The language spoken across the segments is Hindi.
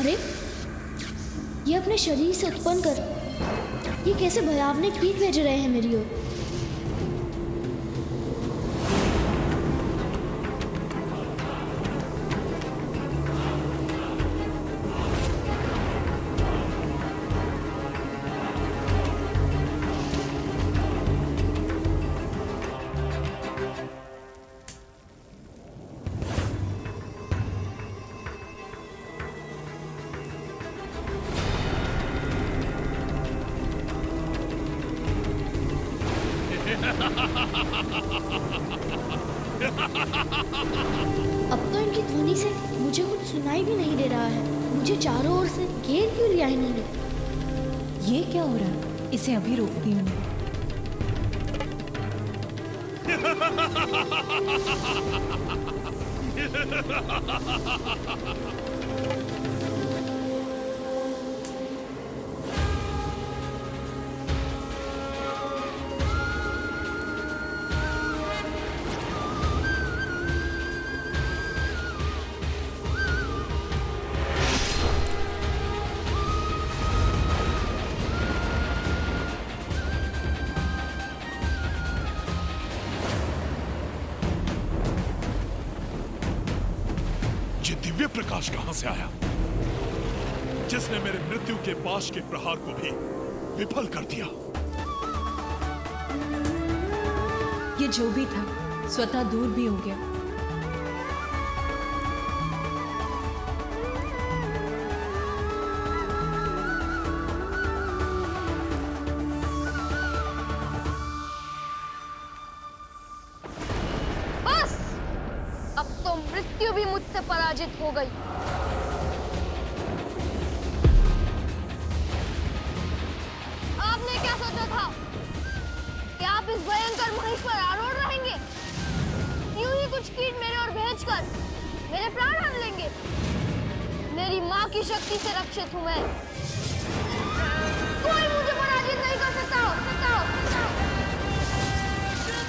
अरे ये अपने शरीर से उत्पन्न कर ये कैसे भयावने कीट भेज रहे हैं मेरी ओर। अब तो इनकी ध्वनि से मुझे कुछ सुनाई भी नहीं दे रहा है। मुझे चारों ओर से घेर क्यों लिया इन्होंने? ये क्या हो रहा है? इसे अभी रोकती हूँ। ये दिव्य प्रकाश कहां से आया जिसने मेरे मृत्यु के पाश के प्रहार को भी विफल कर दिया? ये जो भी था स्वतः दूर भी हो गया। बस अब तो मृत्यु भी मुझसे पराजित हो गई। आपने क्या सोचा था कि आप इस भयंकर महिष पर आरूढ़ रहेंगे? यूं ही कुछ कीट मेरे ओर भेजकर मेरे प्राण हर लेंगे? मेरी मां की शक्ति से रक्षित हूं मैं। कोई मुझे पराजित नहीं कर सकता।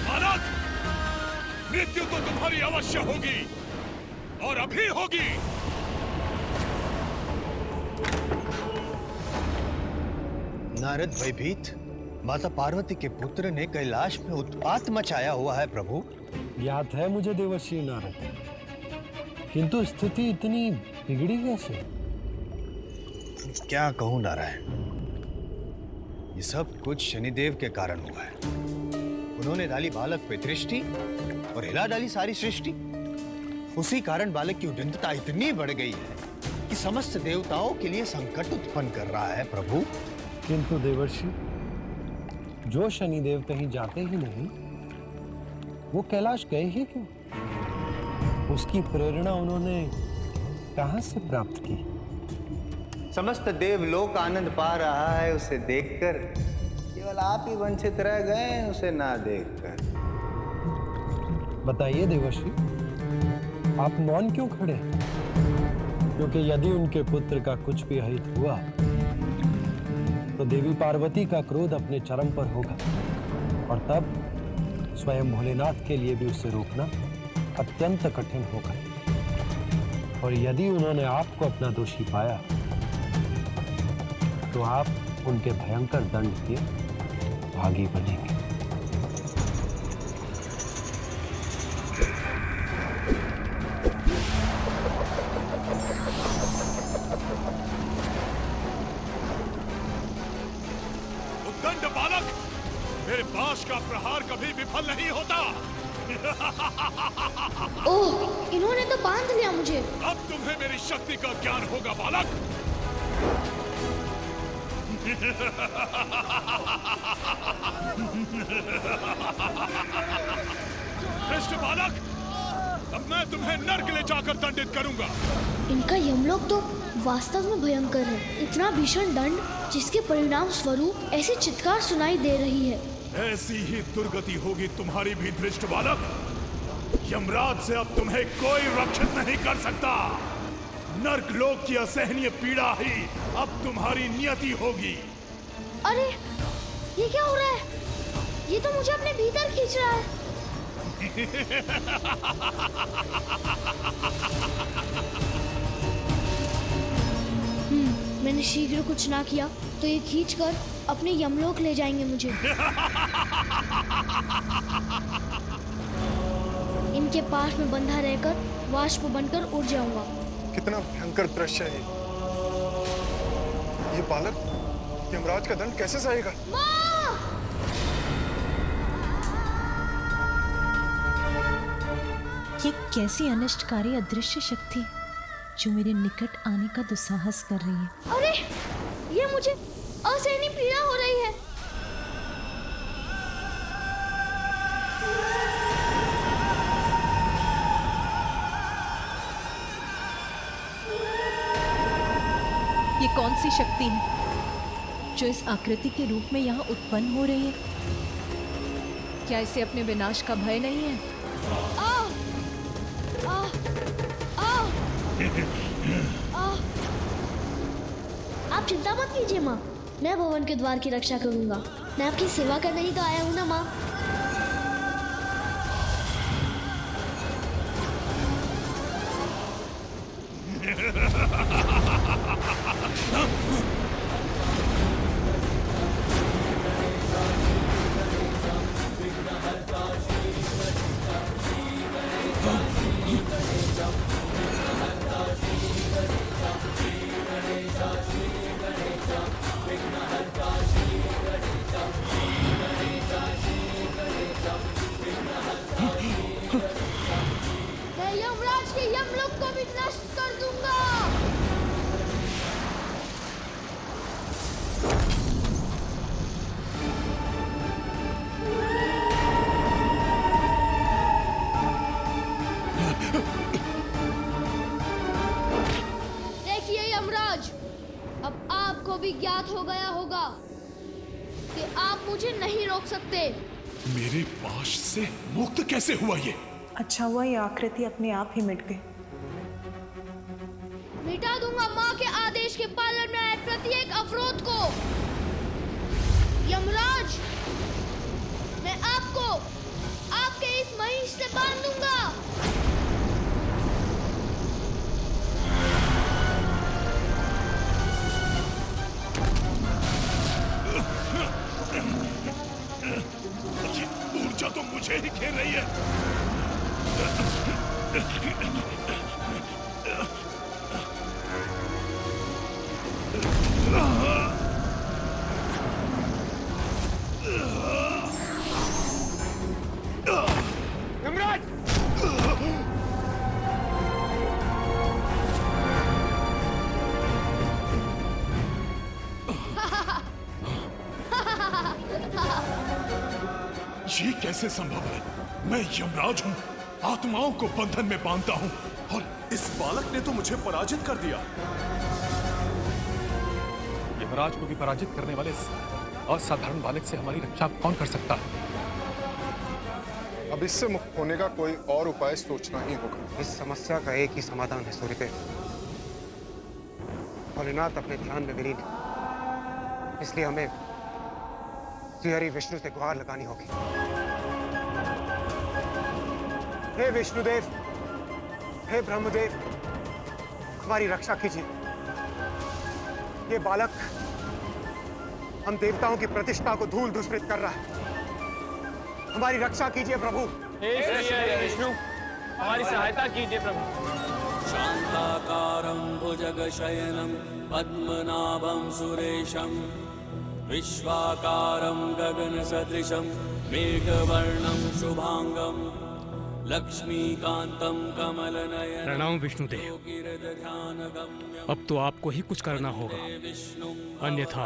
बालक, मृत्यु तो तुम्हारी अवश्य होगी और अभी होगी। नारद भयभीत, माता पार्वती के पुत्र ने कैलाश में उत्पात मचाया हुआ है प्रभु। ज्ञात है मुझे देवर्षि नारद, किंतु स्थिति इतनी बिगड़ी कैसे? क्या कहूं नारायण, ये सब कुछ शनिदेव के कारण हुआ है। उन्होंने डाली बालक पे दृष्टि और हिला डाली सारी सृष्टि। उसी कारण बालक की उद्दंडता इतनी बढ़ गई है कि समस्त देवताओं के लिए संकट उत्पन्न कर रहा है प्रभु। किंतु देवर्षि, जो शनिदेव कहीं जाते ही नहीं, वो कैलाश गए ही क्यों? उसकी प्रेरणा उन्होंने कहां से प्राप्त की? समस्त देवलोक आनंद पा रहा है उसे देखकर, केवल आप ही वंचित रह गए उसे ना देखकर। बताइए देवर्षि, आप मौन क्यों खड़े? क्योंकि यदि उनके पुत्र का कुछ भी अहित हुआ तो देवी पार्वती का क्रोध अपने चरम पर होगा और तब स्वयं भोलेनाथ के लिए भी उसे रोकना अत्यंत कठिन होगा। और यदि उन्होंने आपको अपना दोषी पाया तो आप उनके भयंकर दंड के भागी बनेंगे। उद्दंड बालक, मेरे पाश का प्रहार कभी विफल नहीं होता। ओह, इन्होंने तो बांध लिया मुझे। अब तुम्हें मेरी शक्ति का ज्ञान होगा बालक। कृष्ण बालक, अब मैं तुम्हें नर्क ले जाकर दंडित करूंगा। इनका यमलोक तो वास्तव में भयंकर है। इतना भीषण दंड जिसके परिणाम स्वरूप ऐसी चित्कार सुनाई दे रही है। ऐसी ही दुर्गति होगी तुम्हारी भी दृष्ट बालक। यमराज से अब तुम्हें कोई रक्षित नहीं कर सकता। नर्क लोक की असहनीय पीड़ा ही अब तुम्हारी नियति होगी। अरे ये क्या हो रहा है? ये तो मुझे अपने भीतर खींच रहा है। मैंने शीघ्र कुछ ना किया तो ये खींचकर अपने यमलोक ले जाएंगे मुझे। इनके पास में बंधा रहकर वाष्प बनकर उड़ जाऊंगा। कितना भयंकर दृश्य है ये बालक यमराज का दंड कैसे सहेगा? ये कैसी अनिष्टकारी अदृश्य शक्ति जो मेरे निकट आने का दुस्साहस कर रही है। अरे ये मुझे असहनीय पीड़ा हो रही है। ये कौन सी शक्ति है जो इस आकृति के रूप में यहाँ उत्पन्न हो रही है? क्या इसे अपने विनाश का भय नहीं है? आप चिंता मत कीजिए माँ, मैं भवन के द्वार की रक्षा करूंगा। मैं आपकी सेवा करने ही तो आया हूँ ना माँ। मैं यमराज के यमलोक को भी नष्ट कर दूंगा। देखिए यमराज, अब आपको भी ज्ञात हो गया होगा कि आप मुझे नहीं रोक सकते। मेरे पाश से मुक्त कैसे हुआ ये? अच्छा हुआ ये आकृति अपने आप ही मिट गई। मिटा दूंगा माँ के आदेश के पालन में आए प्रत्येक अवरोध को। यमराज, मैं आपको आपके इस महिष से बांध दूंगा। ये ऊर्जा तो मुझे ही घेर रही है। यमराज! ये कैसे संभव है? मैं यमराज हूँ, आत्माओं को बंधन में बांधता हूँ, और इस बालक ने तो मुझे पराजित कर दिया। यमराज को भी पराजित करने वाले इस असाधारण बालक से हमारी रक्षा कौन कर सकता है? अब इससे मुक्त होने का कोई और उपाय सोचना ही होगा। इस समस्या का एक ही समाधान है सूर्यदेव। भोलेनाथ अपने ध्यान में विलीन है, इसलिए हमें श्रीहरि विष्णु से गुहार लगानी होगी। हे विष्णुदेव, हे ब्रह्मदेव, हमारी रक्षा कीजिए। ये बालक हम देवताओं की प्रतिष्ठा को धूल धूसरित कर रहा है। हमारी रक्षा कीजिए प्रभु। हे श्री विष्णु, हमारी सहायता कीजिए प्रभु। शांताकारं भुजगशयनं पद्मनाभं सुरेशं विश्वाकारं गगनसदृशं मेघवर्णं शुभांगं लक्ष्मीकांतं कमलनयनं। प्रणाम विष्णुदेव। अब तो आपको ही कुछ करना होगा, अन्यथा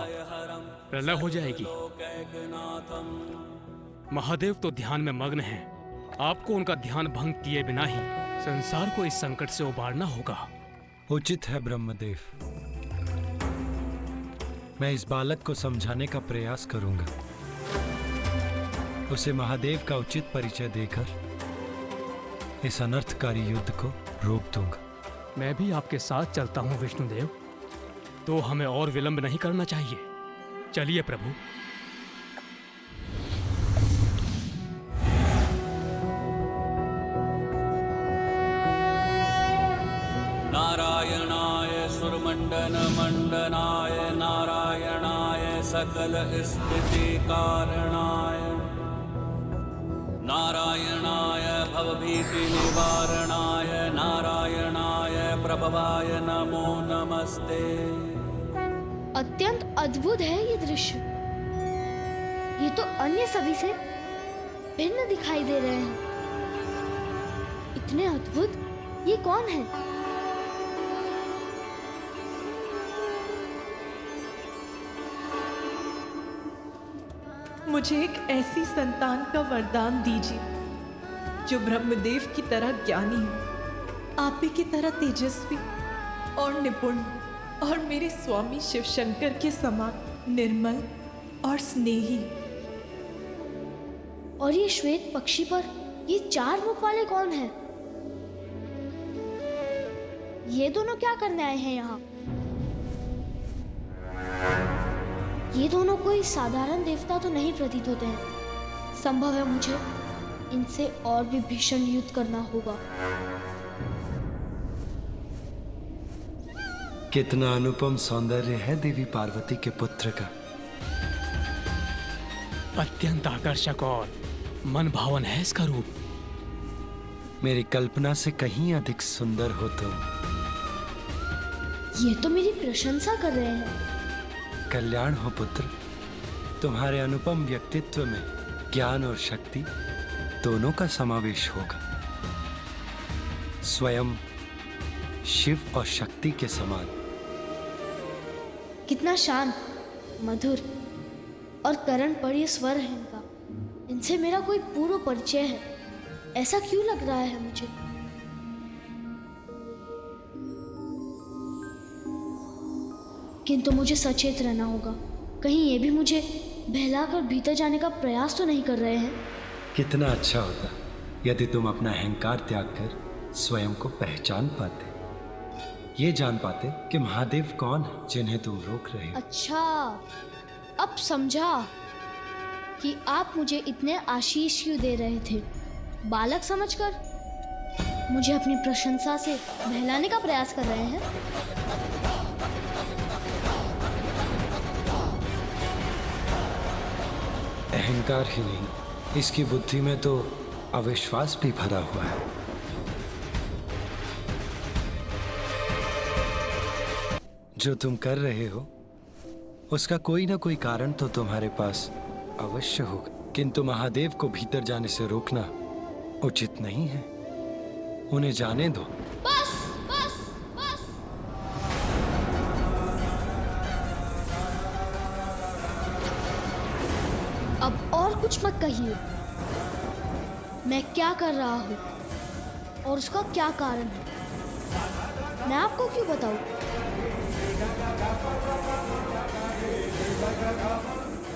प्रलय हो जाएगी। महादेव तो ध्यान में मग्न हैं। आपको उनका ध्यान भंग किए बिना ही संसार को इस संकट से उबारना होगा। उचित है ब्रह्मदेव, मैं इस बालक को समझाने का प्रयास करूंगा। उसे महादेव का उचित परिचय देकर इस अनर्थकारी युद्ध को रोक दूंगा। मैं भी आपके साथ चलता हूँ विष्णुदेव, तो हमें और विलंब नहीं करना चाहिए। चलिए प्रभु। नारायणाय सुरमंडलाय गगनमण्डनाय नारायणाय सकल स्थिति कारणाय नारायणाय भवभीति निवारणाय नारायणाय प्रभवाय नमो नमस्ते। अत्यंत अद्भुत है ये दृश्य। ये तो अन्य सभी से भिन्न दिखाई दे रहे हैं। इतने अद्भुत, ये कौन है? मुझे एक ऐसी संतान का वरदान दीजिए जो ब्रह्मदेव की तरह ज्ञानी हो, आप ही की तरह तेजस्वी और निपुण, और मेरे स्वामी शिव शंकर के समान निर्मल और स्नेही। और ये श्वेत पक्षी पर ये 4 मुख वाले कौन हैं? ये दोनों क्या करने आए हैं यहाँ? ये दोनों कोई साधारण देवता तो नहीं प्रतीत होते हैं। संभव है मुझे इनसे और भी भीषण युद्ध करना होगा। कितना अनुपम सौंदर्य है देवी पार्वती के पुत्र का। अत्यंत आकर्षक और मन भावन है इसका रूप। मेरी कल्पना से कहीं अधिक सुंदर हो तुम। ये तो मेरी प्रशंसा कर रहे हैं। कल्याण हो पुत्र। तुम्हारे अनुपम व्यक्तित्व में ज्ञान और शक्ति दोनों का समावेश होगा। स्वयं शिव और शक्ति के समान। कितना शांत, मधुर और करण पर ये स्वर है इनका। इनसे मेरा कोई पूर्व परिचय है, ऐसा क्यों लग रहा है मुझे? किंतु मुझे सचेत रहना होगा। कहीं ये भी मुझे बहलाकर भीतर जाने का प्रयास तो नहीं कर रहे हैं। कितना अच्छा होता यदि तुम अपना अहंकार त्याग कर स्वयं को पहचान पाते, ये जान पाते कि महादेव कौन है जिन्हें तुम रोक रहे हो। अच्छा, अब समझा कि आप मुझे इतने आशीष क्यों दे रहे थे। बालक समझकर मुझे अपनी प्रशंसा से बहलाने का प्रयास कर रहे हैं। अहंकार ही नहीं, इसकी बुद्धि में तो अविश्वास भी भरा हुआ है। जो तुम कर रहे हो उसका कोई ना कोई कारण तो तुम्हारे पास अवश्य होगा, किंतु महादेव को भीतर जाने से रोकना उचित नहीं है। उन्हें जाने दो। बस बस बस। अब और कुछ मत कहिए। मैं क्या कर रहा हूँ और उसका क्या कारण है, मैं आपको क्यों बताऊं?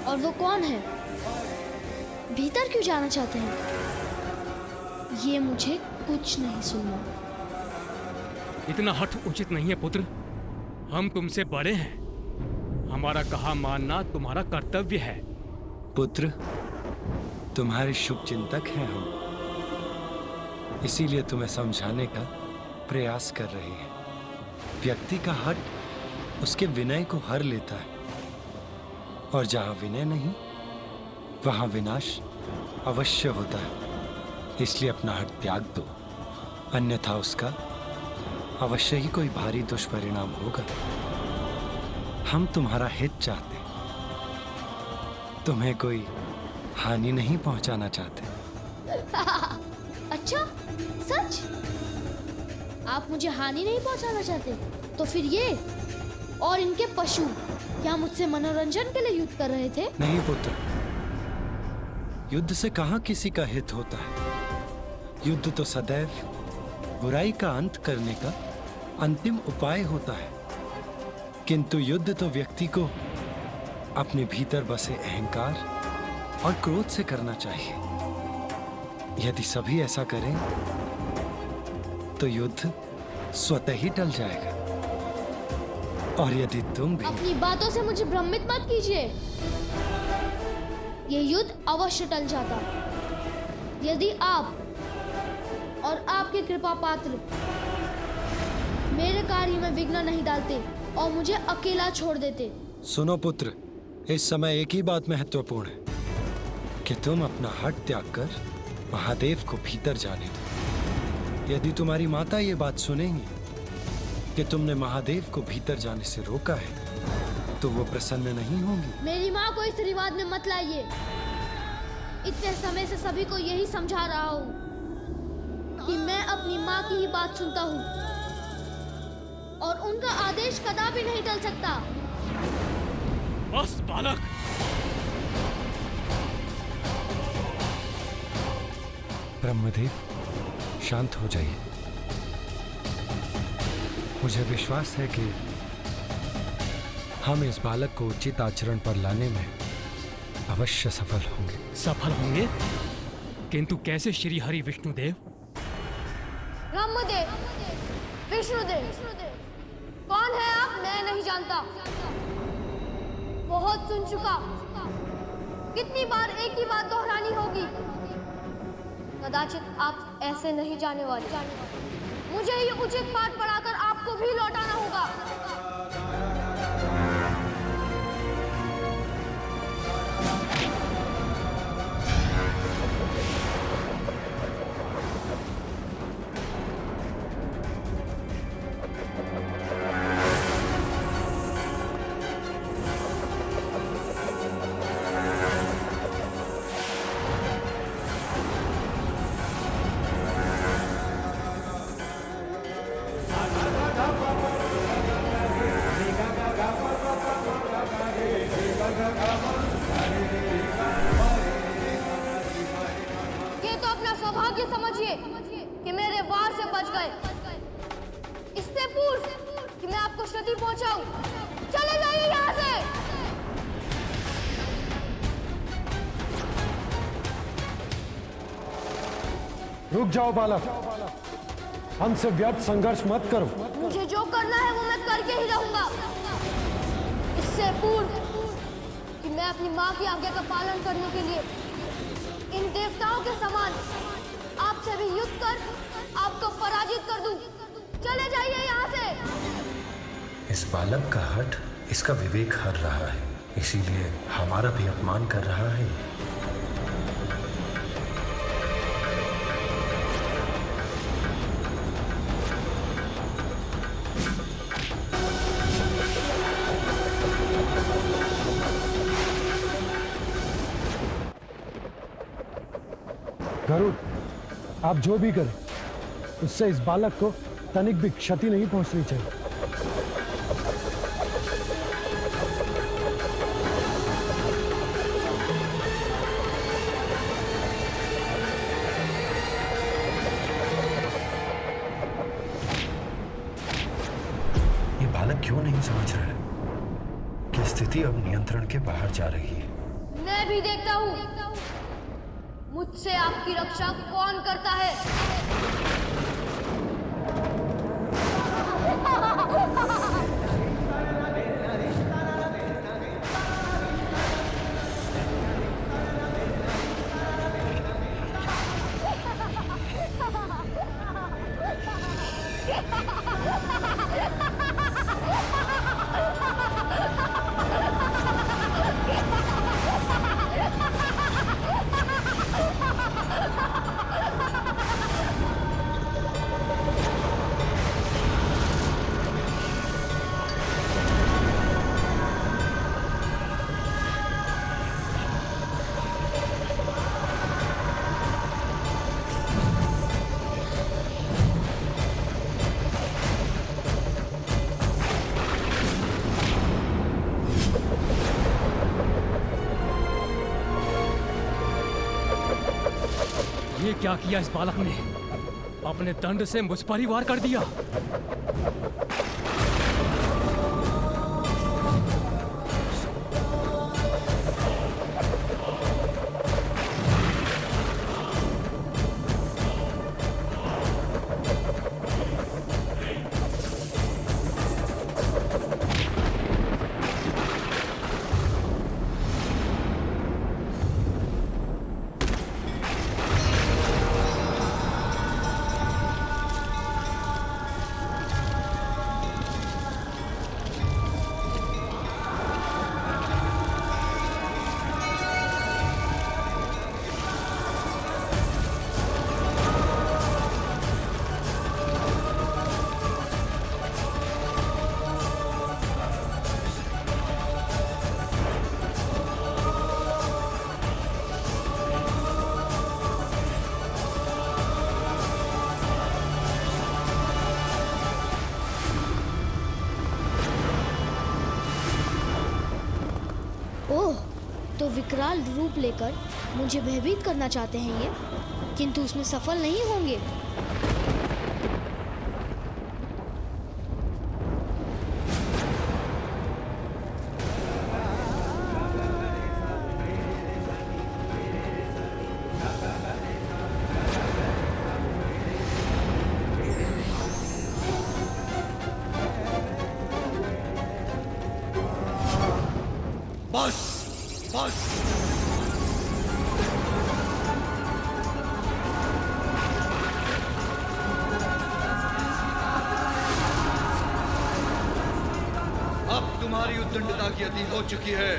और वो कौन है, भीतर क्यों जाना चाहते हैं, ये मुझे कुछ नहीं सुनना। इतना हठ उचित नहीं है पुत्र। हम तुमसे बड़े हैं, हमारा कहा मानना तुम्हारा कर्तव्य है। पुत्र, तुम्हारे शुभ चिंतक हैं हम, इसीलिए तुम्हें समझाने का प्रयास कर रहे हैं। व्यक्ति का हट उसके विनय को हर लेता है, और जहां विनय नहीं वहां विनाश अवश्य होता है। इसलिए अपना हट त्याग दो, अन्यथा उसका अवश्य ही कोई भारी दुष्परिणाम होगा। हम तुम्हारा हित चाहते, तुम्हें कोई हानि नहीं पहुंचाना चाहते। अच्छा, सच? आप मुझे हानि नहीं पहुंचाना चाहते? तो फिर ये और इनके पशु क्या मुझसे मनोरंजन के लिए युद्ध कर रहे थे? नहीं पुत्र, युद्ध से कहां किसी का हित होता है। युद्ध तो सदैव बुराई का अंत करने का अंतिम उपाय होता है, किंतु युद्ध तो व्यक्ति को अपने भीतर बसे अहंकार और क्रोध से करना चाहिए। यदि सभी ऐसा करें तो युद्ध स्वतः ही टल जाएगा। और यदि तुम भी अपनी बातों से मुझे भ्रमित मत कीजिए। ये युद्ध अवश्य टल जाता यदि आप और आपके कृपा पात्र मेरे कारण कार्य में विघ्न नहीं डालते और मुझे अकेला छोड़ देते। सुनो पुत्र, इस समय एक ही बात महत्वपूर्ण है कि तुम अपना हट त्याग कर महादेव को भीतर जाने दो। यदि तुम्हारी माता ये बात सुनेंगी कि तुमने महादेव को भीतर जाने से रोका है तो वो प्रसन्न नहीं होंगी। मेरी माँ को इस रिवाज में मत लाइए। इतने समय से सभी को यही समझा रहा हूँ कि मैं अपनी माँ की ही बात सुनता हूँ और उनका आदेश कदापि नहीं टल सकता। बस बालक, ब्रह्मदेव शांत हो जाइए। मुझे विश्वास है कि हम इस बालक को उचित आचरण पर लाने में अवश्य सफल होंगे। सफल होंगे? किंतु कैसे श्री हरि विष्णुदेव? ब्रह्मदेव, विष्णुदेव, कौन है आप? मैं नहीं जानता। बहुत सुन चुका। कितनी बार एक ही बात दोहरानी होगी? कदाचित आप ऐसे नहीं जाने वाले। मुझे ये उचित पाठ पढ़ाकर आपको भी लौटाना होगा। सौभाग्य समझिए कि मेरे वार से बच गए। इससे पूर्व कि मैं आपको क्षति पहुंचाऊं, चले जाइए यहाँ से। रुक जाओ बालक, हमसे व्यर्थ संघर्ष मत करो। मुझे जो करना है वो मैं करके ही रहूंगा। इससे पूर्व कि मैं अपनी माँ की आज्ञा का पालन करने के लिए इन देवताओं के समान आपसे भी युद्ध कर आपको पराजित कर दूं। चले जाइए यहाँ से। इस बालक का हठ इसका विवेक हर रहा है, इसीलिए हमारा भी अपमान कर रहा है। गरुड़, आप जो भी करें उससे इस बालक को तनिक भी क्षति नहीं पहुंचनी चाहिए। ये बालक क्यों नहीं समझ रहा है कि स्थिति अब नियंत्रण के बाहर जा रही है? मैं भी देखता हूँ मुझसे आपकी रक्षा कौन करता है। ये क्या किया इस बालक ने? अपने दंड से मुझ पर ही वार कर दिया। तो विकराल रूप लेकर मुझे भयभीत करना चाहते हैं ये, किंतु उसमें सफल नहीं होंगे। बस बस अब तुम्हारी उद्दंडता की अति हो चुकी है।